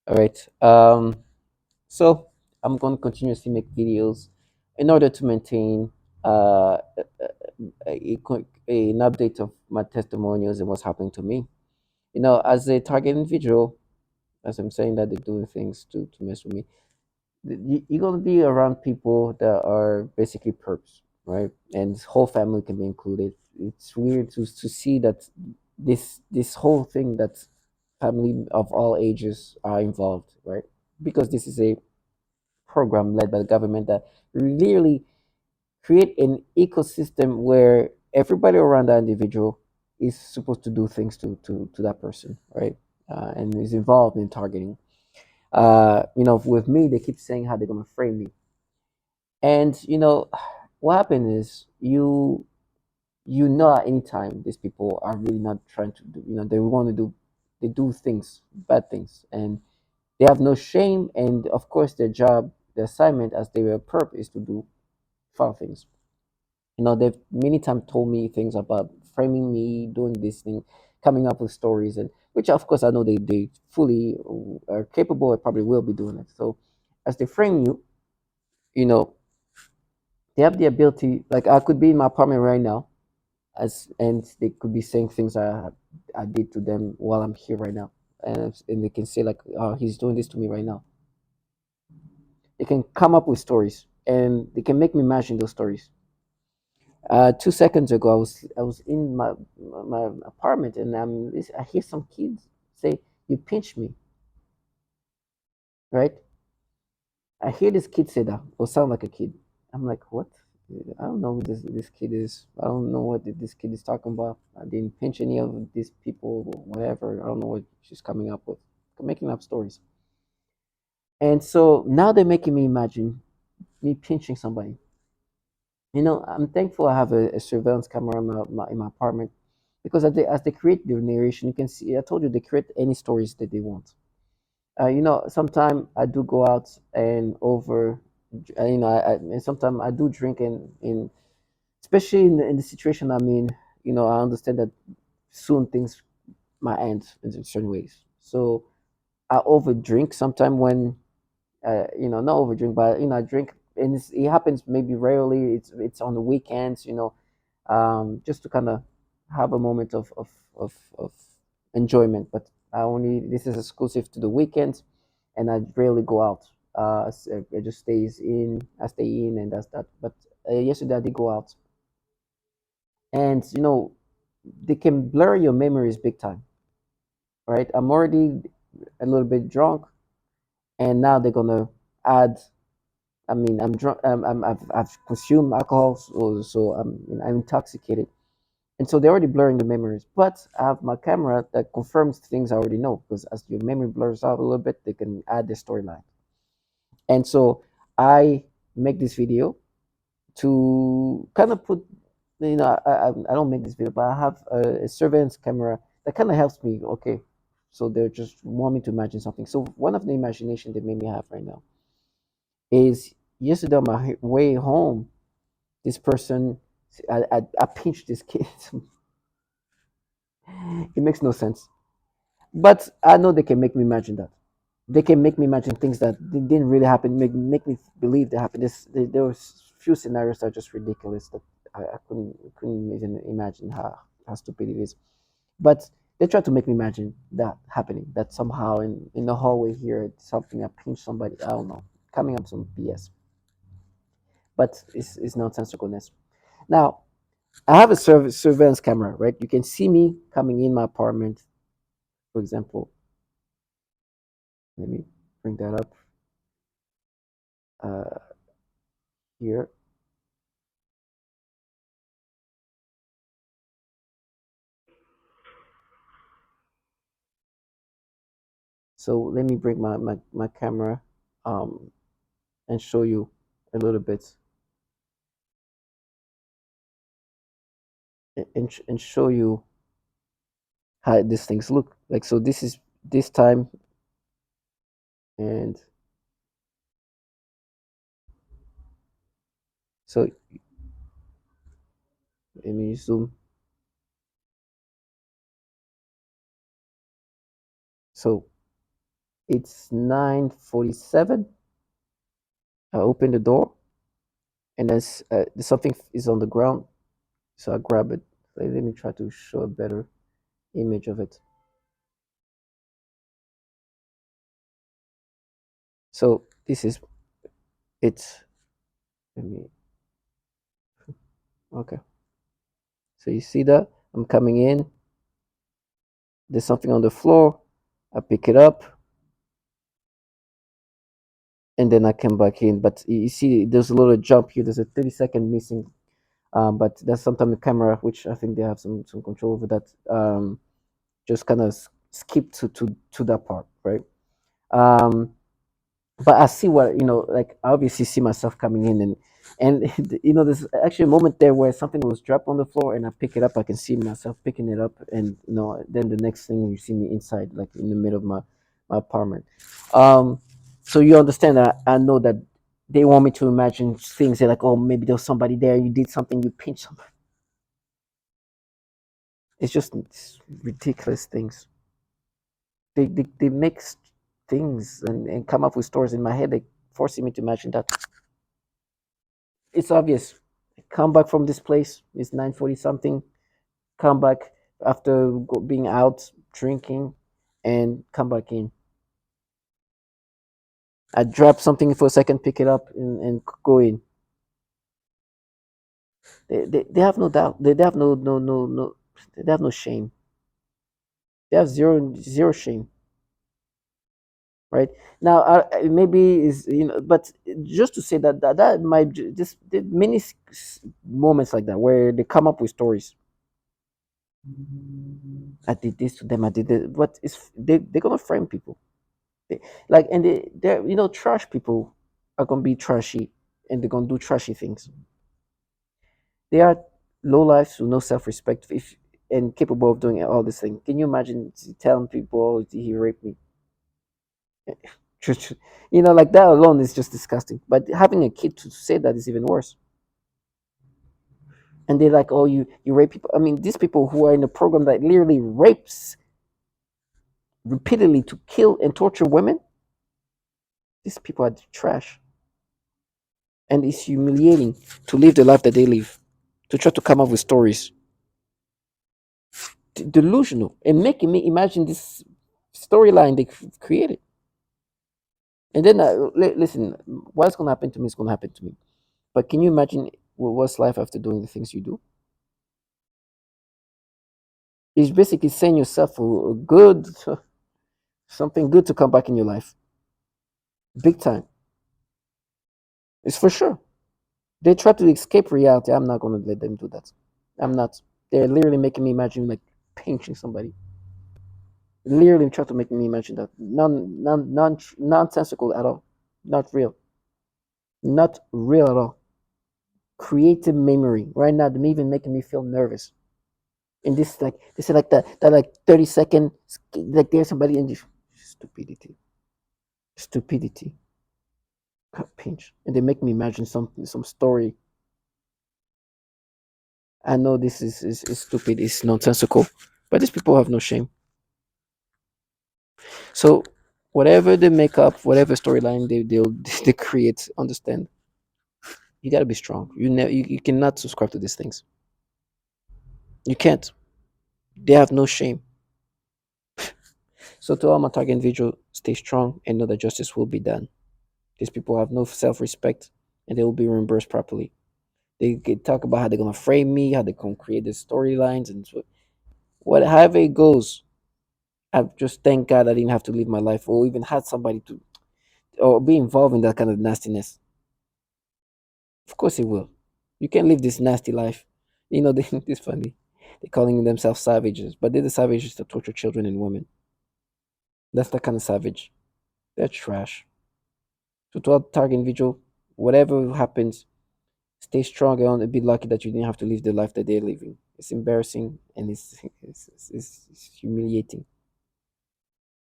All right. So I'm going to continuously make videos in order to maintain an update of my testimonials and what's happening to me. As a target individual, as I'm saying that they're doing things to mess with me, you're going to be around people that are basically perps, right? And this whole family can be included. It's weird to see that this whole thing that family of all ages are involved, right? Because this is a program led by the government that really create an ecosystem where everybody around that individual is supposed to do things to that person, right? And is involved in targeting. With me, they keep saying how they're gonna frame me, and what happened is at any time these people are really not trying to do. They want to do, they do things, bad things, and they have no shame. And of course, their job, their assignment as they were a perp is to do foul things. They've many times told me things about framing me, doing this thing, coming up with stories, and which of course I know they fully are capable and probably will be doing it. So as they frame you, you know, they have the ability. Like I could be in my apartment right now, and they could be saying things I did to them while I'm here right now, and they can say like, "Oh, he's doing this to me right now." They can come up with stories, and they can make me imagine those stories. 2 seconds ago, I was in my apartment, and I hear some kids say, "You pinched me," right? I hear this kid say that, or sound like a kid. I'm like, what? I don't know who this kid is. I don't know what this kid is talking about. I didn't pinch any of these people, whatever. I don't know what she's coming up with. Making up stories. And so now they're making me imagine me pinching somebody. I'm thankful I have a surveillance camera in my apartment, because as they create the narration, you can see. I told you they create any stories that they want. Sometimes I do go out and over, and sometimes I do drink, in especially in the situation I'm in. I understand that soon things might end in certain ways. So I over drink sometimes when, not over drink, but I drink, and it happens maybe rarely. It's on the weekends, just to kind of have a moment of enjoyment. But this is exclusive to the weekends, and I rarely go out. I just I stay in, and that's that. But yesterday I did go out, and they can blur your memories big time, right? I'm already a little bit drunk, and now they're gonna add. I mean, I'm drunk. I've consumed alcohol, so I'm intoxicated, and so they're already blurring the memories. But I have my camera that confirms things I already know, because as your memory blurs out a little bit, they can add the storyline. And so I make this video to kind of put, I don't make this video, but I have a surveillance camera that kind of helps me. Okay, so they're just want me to imagine something. So one of the imagination they made me have right now is yesterday on my way home, this person, I pinched this kid. It makes no sense. But I know they can make me imagine that. They can make me imagine things that didn't really happen, make me believe they happened. There was few scenarios that are just ridiculous that I couldn't even imagine how stupid it is. But they try to make me imagine that happening, that somehow in the hallway here, something, I pinched somebody, I don't know, coming up some BS. But it's nonsensicalness. Now, I have a surveillance camera, right? You can see me coming in my apartment, for example. Let me bring that up here. So let me bring my camera um, and show you a little bit, and show you how these things look like. So this is this time, and so let me zoom. So It's 9:47. I open the door, and there's something is on the ground, so I grab it. Let me try to show a better image of it. So this is it. Let me. Okay. So you see that I'm coming in. There's something on the floor. I pick it up, and then I come back in. But you see, there's a little jump here. There's a 30-second missing. But that's sometimes the camera, which I think they have some control over that. Just kind of skip to that part, right? Um, but I see what like I obviously see myself coming in, and there's actually a moment there where something was dropped on the floor, and I pick it up. I can see myself picking it up, and then the next thing you see me inside, like in the middle of my apartment. Um, so you understand that I know that they want me to imagine things. They're like, oh, maybe there was somebody there. You did something. You pinched somebody. It's just ridiculous things. They mix things and come up with stories in my head. They forcing me to imagine that. It's obvious. Come back from this place. It's 9:40 something. Come back after being out drinking, and come back in. I drop something for a second, pick it up, and go in. They have no doubt. They have no. They have no shame. They have zero shame. Right now, maybe is but just to say that might just the many moments like that where they come up with stories. I did this to them. I did it. But they're gonna frame people. And they're trash people are gonna be trashy, and they're gonna do trashy things. They are low lives with no self respect, if and capable of doing all this thing. Can you imagine telling people, "Oh, he raped me"? Like that alone is just disgusting. But having a kid to say that is even worse. And they're like, "Oh, you rape people." I mean, these people who are in a program that literally rapes repeatedly to kill and torture women. These people are trash, and it's humiliating to live the life that they live, to try to come up with stories, delusional, and making me imagine this storyline they created. And then, listen, what's going to happen to me is going to happen to me. But can you imagine what's life after doing the things you do? It's basically saying yourself a good, something good to come back in your life, big time. It's for sure. They try to escape reality. I'm not going to let them do that. I'm not. They're literally making me imagine like pinching somebody. Literally try to make me imagine that. Nonsensical at all. Not real. Not real at all. Creative memory. Right now, they're even making me feel nervous. And this like this is like that like 30 second like there's somebody in this stupidity. Stupidity. Pinch. And they make me imagine some story. I know this is stupid, it's nonsensical, but these people have no shame. So whatever they make up, whatever storyline they'll they create, understand. You gotta be strong. You cannot subscribe to these things. You can't. They have no shame. So to all my target individual, stay strong and know that justice will be done. These people have no self-respect, and they will be reimbursed properly. They can talk about how they're gonna frame me, how they're gonna create the storylines, and however it goes. I just thank God I didn't have to live my life, or even had somebody to, or be involved in that kind of nastiness. Of course, it will. You can't live this nasty life. It's funny. They're calling themselves savages, but they're the savages that torture children and women. That's the kind of savage. They're trash. So to our target individual, whatever happens, stay strong and be lucky that you didn't have to live the life that they're living. It's embarrassing, and it's humiliating.